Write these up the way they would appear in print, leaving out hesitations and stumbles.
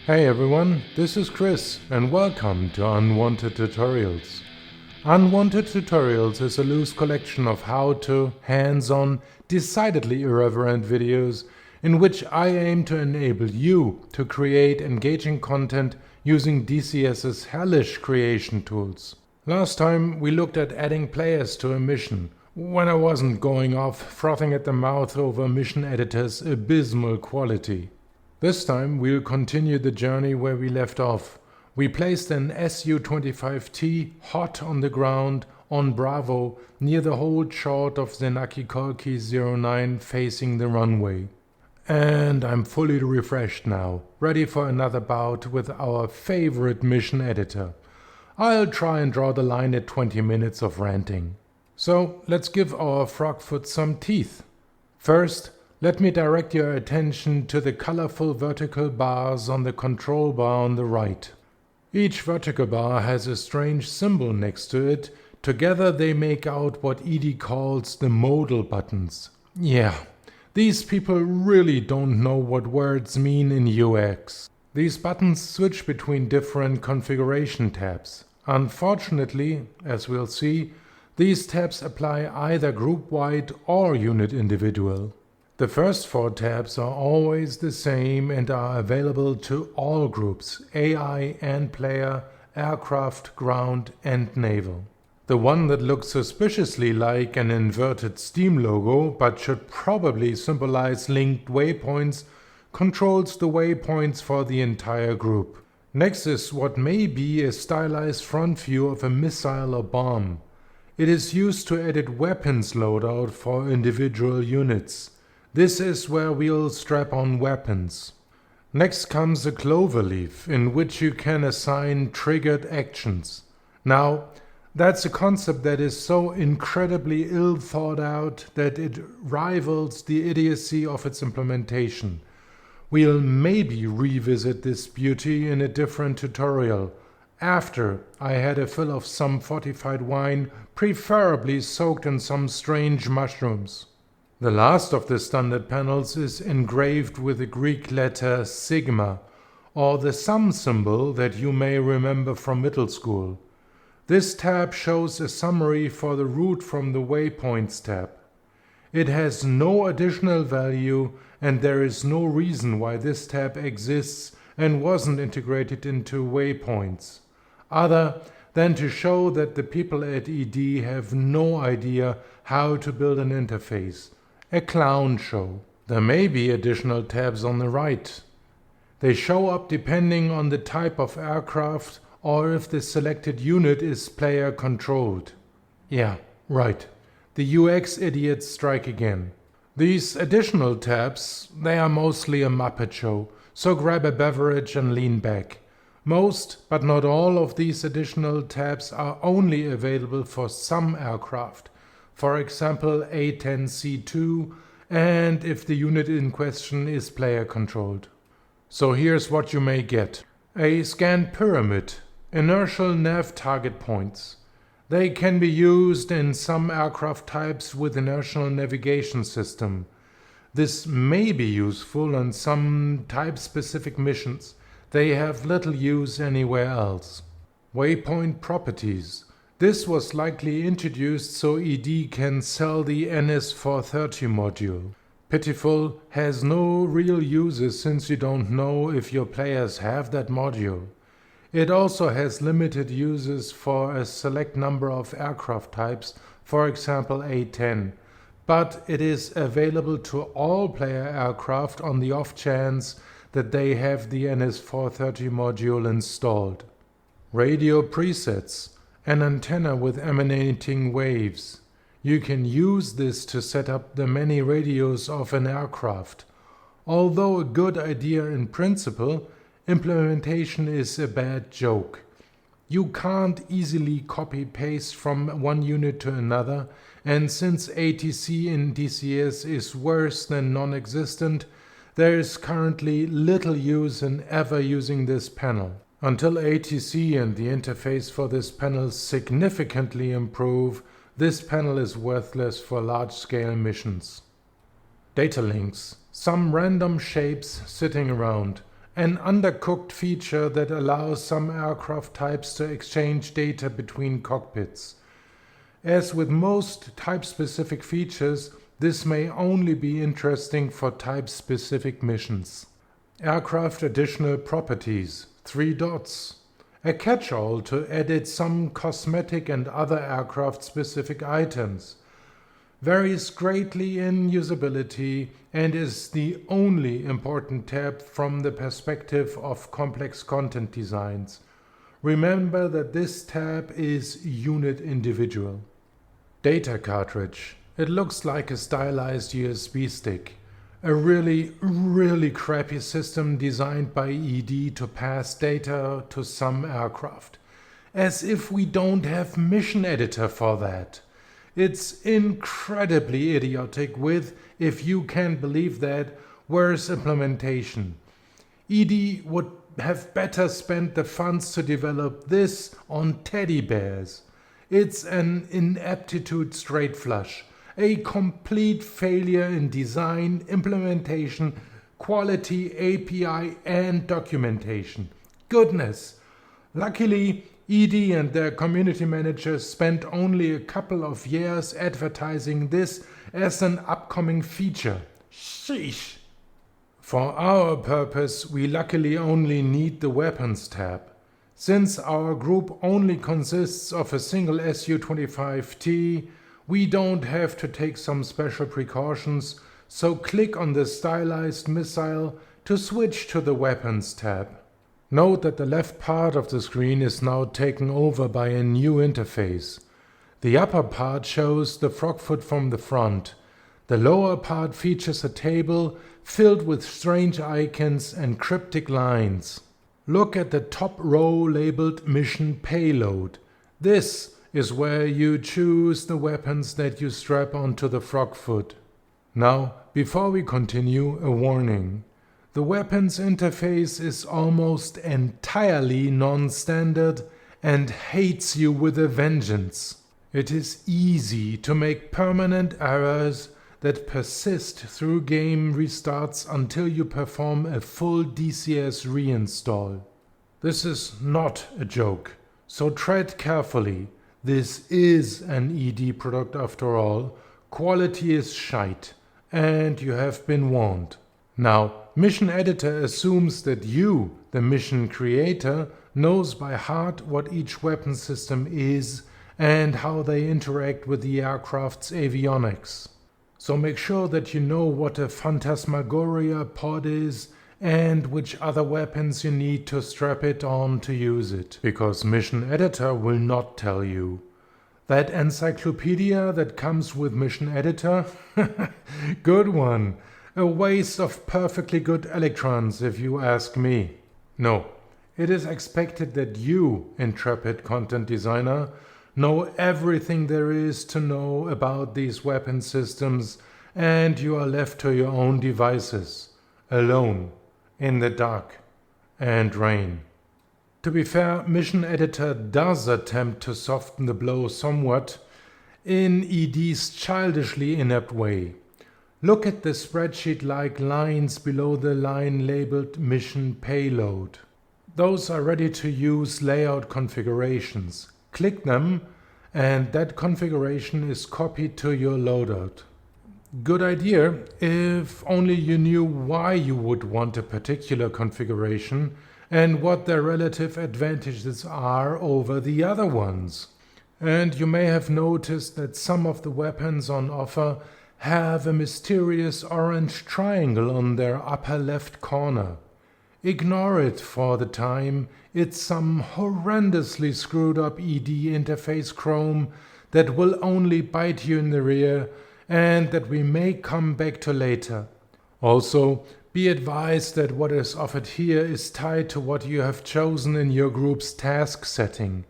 Hey everyone, this is Chris and welcome to Unwanted Tutorials. Unwanted Tutorials is a loose collection of how-to, hands-on, decidedly irreverent videos in which I aim to enable you to create engaging content using DCS's hellish creation tools. Last time we looked at adding players to a mission, when I wasn't going off frothing at the mouth over Mission Editor's abysmal quality. This time we'll continue the journey where we left off. We placed an Su-25T hot on the ground on Bravo near the hold short of Zenaki Kolki 09 facing the runway. And I'm fully refreshed now, ready for another bout with our favorite mission editor. I'll try and draw the line at 20 minutes of ranting. So let's give our frogfoot some teeth. First, let me direct your attention to the colorful vertical bars on the control bar on the right. Each vertical bar has a strange symbol next to it. Together they make out what Edie calls the modal buttons. Yeah, these people really don't know what words mean in UX. These buttons switch between different configuration tabs. Unfortunately, as we'll see, these tabs apply either group-wide or unit individual. The first four tabs are always the same and are available to all groups, AI and player, aircraft, ground and naval. The one that looks suspiciously like an inverted Steam logo but should probably symbolize linked waypoints controls the waypoints for the entire group. Next is what may be a stylized front view of a missile or bomb. It is used to edit weapons loadout for individual units. This is where we'll strap on weapons. Next comes a cloverleaf, in which you can assign triggered actions. Now, that's a concept that is so incredibly ill thought out that it rivals the idiocy of its implementation. We'll maybe revisit this beauty in a different tutorial, after I had a fill of some fortified wine, preferably soaked in some strange mushrooms. The last of the standard panels is engraved with the Greek letter sigma, or the sum symbol that you may remember from middle school. This tab shows a summary for the route from the waypoints tab. It has no additional value and there is no reason why this tab exists and wasn't integrated into waypoints, other than to show that the people at ED have no idea how to build an interface. A clown show. There may be additional tabs on the right. They show up depending on the type of aircraft or if the selected unit is player controlled. Yeah, right. The UX idiots strike again. These additional tabs, they are mostly a Muppet show, so grab a beverage and lean back. Most, but not all of these additional tabs are only available for some aircraft. For example, A10C2, and if the unit in question is player controlled. So here's what you may get. A scanned pyramid, inertial nav target points. They can be used in some aircraft types with inertial navigation system. This may be useful on some type-specific missions. They have little use anywhere else. Waypoint properties. This was likely introduced so ED can sell the NS430 module. Pitiful, has no real uses since you don't know if your players have that module. It also has limited uses for a select number of aircraft types, for example A10, but it is available to all player aircraft on the off chance that they have the NS430 module installed. Radio presets. An antenna with emanating waves. You can use this to set up the many radios of an aircraft. Although a good idea in principle, implementation is a bad joke. You can't easily copy-paste from one unit to another, and since ATC in DCS is worse than non-existent, there is currently little use in ever using this panel. Until ATC and the interface for this panel significantly improve, this panel is worthless for large-scale missions. Data links. Some random shapes sitting around. an undercooked feature that allows some aircraft types to exchange data between cockpits. As with most type-specific features, this may only be interesting for type-specific missions. Aircraft additional properties, 3 dots. A catch-all to edit some cosmetic and other aircraft-specific items. Varies greatly in usability and is the only important tab from the perspective of complex content designs. Remember that this tab is unit individual. Data cartridge. It looks like a stylized USB stick. A really crappy system designed by ED to pass data to some aircraft. As if we don't have mission editor for that. It's incredibly idiotic with, if you can believe that, worse implementation. ED would have better spent the funds to develop this on teddy bears. It's an ineptitude straight flush. A complete failure in design, implementation, quality, API and documentation. Goodness! Luckily, ED and their community managers spent only a couple of years advertising this as an upcoming feature. Sheesh! For our purpose, we luckily only need the weapons tab. Since our group only consists of a single Su-25T, we don't have to take some special precautions, so click on the stylized missile to switch to the weapons tab. Note that the left part of the screen is now taken over by a new interface. The upper part shows the frogfoot from the front. The lower part features a table filled with strange icons and cryptic lines. Look at the top row labeled Mission Payload. This is where you choose the weapons that you strap onto the frogfoot. Now, before we continue, a warning. The weapons interface is almost entirely non-standard and hates you with a vengeance. It is easy to make permanent errors that persist through game restarts until you perform a full DCS reinstall. This is not a joke, so tread carefully. This is an ED product after all. Quality is shite, and you have been warned. Now, Mission Editor assumes that you, the mission creator, knows by heart what each weapon system is and how they interact with the aircraft's avionics. So make sure that you know what a Phantasmagoria pod is and which other weapons you need to strap it on to use it, because Mission Editor will not tell you. That encyclopedia that comes with Mission Editor? Good one. A waste of perfectly good electrons, if you ask me. No, it is expected that you, intrepid content designer, know everything there is to know about these weapon systems, and you are left to your own devices, alone, in the dark and rain. To be fair, Mission Editor does attempt to soften the blow somewhat in ED's childishly inept way. Look at the spreadsheet-like lines below the line labeled Mission Payload. Those are ready-to-use layout configurations. Click them, and that configuration is copied to your loadout. Good idea, if only you knew why you would want a particular configuration and what their relative advantages are over the other ones. And you may have noticed that some of the weapons on offer have a mysterious orange triangle on their upper left corner. Ignore it for the time. It's some horrendously screwed up ED interface chrome that will only bite you in the rear and that we may come back to later. Also, be advised that what is offered here is tied to what you have chosen in your group's task setting.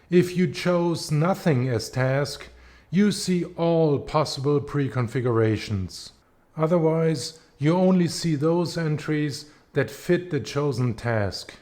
If you chose nothing as task, you see all possible pre-configurations. Otherwise, you only see those entries that fit the chosen task.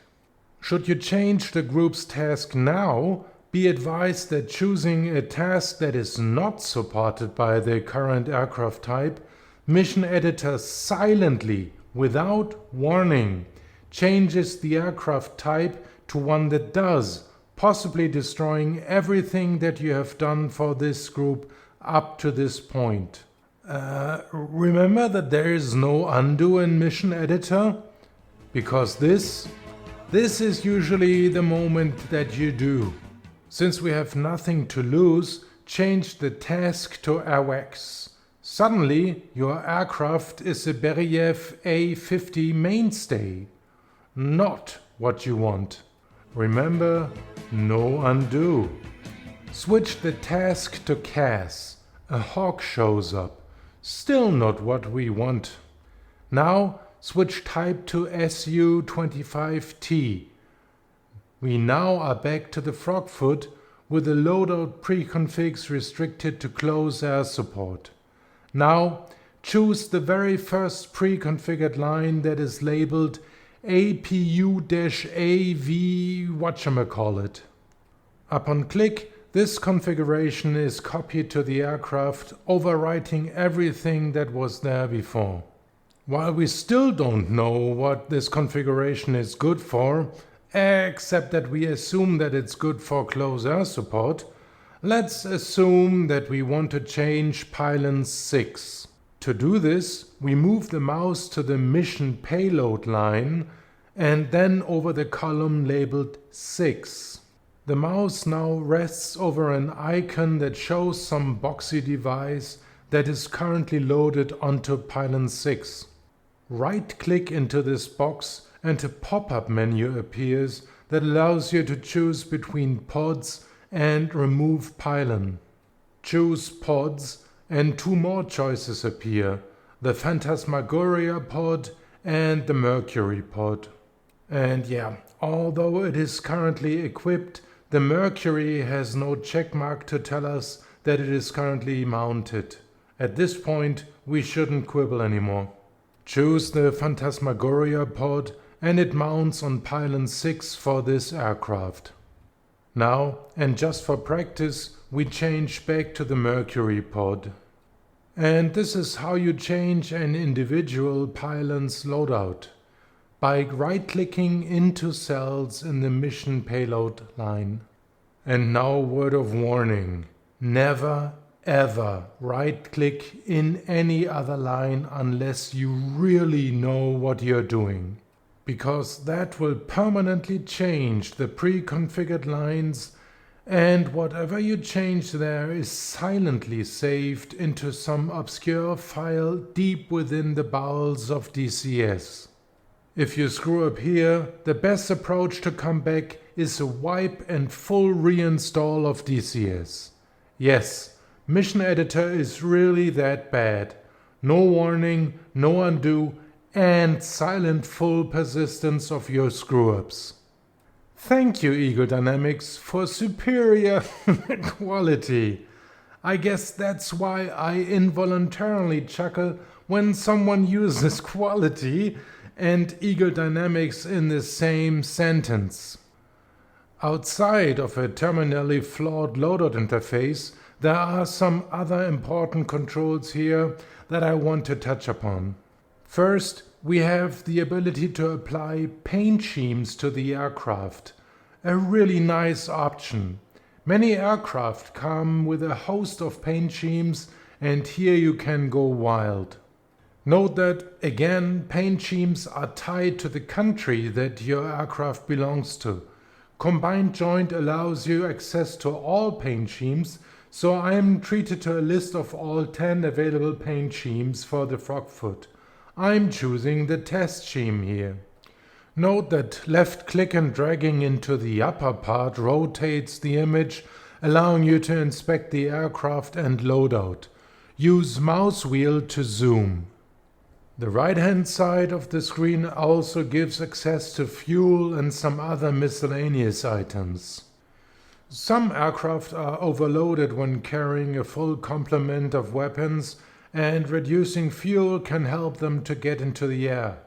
Should you change the group's task now, be advised that choosing a task that is not supported by the current aircraft type, Mission Editor silently, without warning, changes the aircraft type to one that does, possibly destroying everything that you have done for this group up to this point. Remember that there is no undo in Mission Editor, because this is usually the moment that you do. Since we have nothing to lose, change the task to AWACS. Suddenly, your aircraft is a Beriev A50 mainstay. Not what you want. Remember, no undo. Switch the task to CAS. A hawk shows up. Still not what we want. Now switch type to SU-25T. We now are back to the frogfoot with the loadout preconfigs restricted to close air support. Now choose the very first pre-configured line that is labeled APU-AV whatchamacallit. Upon click, this configuration is copied to the aircraft, overwriting everything that was there before. While we still don't know what this configuration is good for, except that we assume that it's good for close air support, let's assume that we want to change pylon 6. To do this, we move the mouse to the mission payload line and then over the column labeled 6. The mouse now rests over an icon that shows some boxy device that is currently loaded onto pylon 6. Right-click into this box and a pop-up menu appears that allows you to choose between pods and remove pylon. Choose pods and two more choices appear, the Phantasmagoria pod and the Mercury pod. And yeah, although it is currently equipped, the Mercury has no checkmark to tell us that it is currently mounted. At this point, we shouldn't quibble anymore. Choose the Phantasmagoria pod and it mounts on pylon 6 for this aircraft. Now, and just for practice, we change back to the Mercury pod. And this is how you change an individual pylon's loadout. By right-clicking into cells in the mission payload line. And now word of warning, never ever right-click in any other line unless you really know what you're doing. Because that will permanently change the pre-configured lines, and whatever you change there is silently saved into some obscure file deep within the bowels of DCS. If you screw up here, the best approach to come back is a wipe and full reinstall of DCS. Yes, Mission Editor is really that bad. No warning, no undo, and silent full persistence of your screw-ups. Thank you, Eagle Dynamics, for superior quality. I guess that's why I involuntarily chuckle when someone uses quality and Eagle Dynamics in the same sentence. Outside of a terminally flawed loadout interface, there are some other important controls here that I want to touch upon. First, we have the ability to apply paint schemes to the aircraft. A really nice option. Many aircraft come with a host of paint schemes, and here you can go wild. Note that, again, paint schemes are tied to the country that your aircraft belongs to. Combined Joint allows you access to all paint schemes, so I am treated to a list of all 10 available paint schemes for the frogfoot. I'm choosing the test scheme here. Note that left click and dragging into the upper part rotates the image, allowing you to inspect the aircraft and loadout. Use mouse wheel to zoom. The right-hand side of the screen also gives access to fuel and some other miscellaneous items. Some aircraft are overloaded when carrying a full complement of weapons, and reducing fuel can help them to get into the air.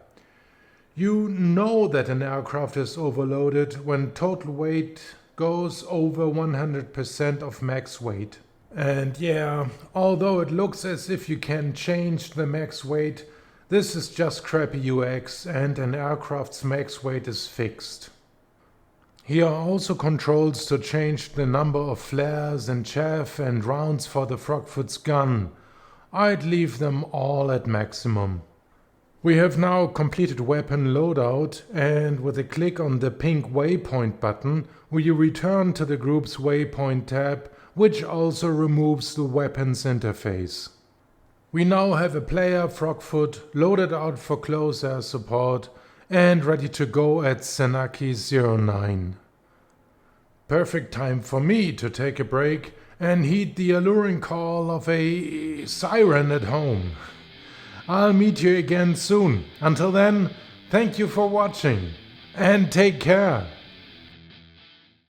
You know that an aircraft is overloaded when total weight goes over 100% of max weight. And yeah, although it looks as if you can change the max weight, This is just crappy UX and an aircraft's max weight is fixed. Here are also controls to change the number of flares and chaff and rounds for the Frogfoot's gun. I'd leave them all at maximum. We have now completed weapon loadout, and with a click on the pink waypoint button, we return to the group's waypoint tab, which also removes the weapons interface. We now have a player Frogfoot loaded out for close air support and ready to go at Senaki 09. Perfect time for me to take a break and heed the alluring call of a siren at home. I'll meet you again soon. Until then, thank you for watching and take care.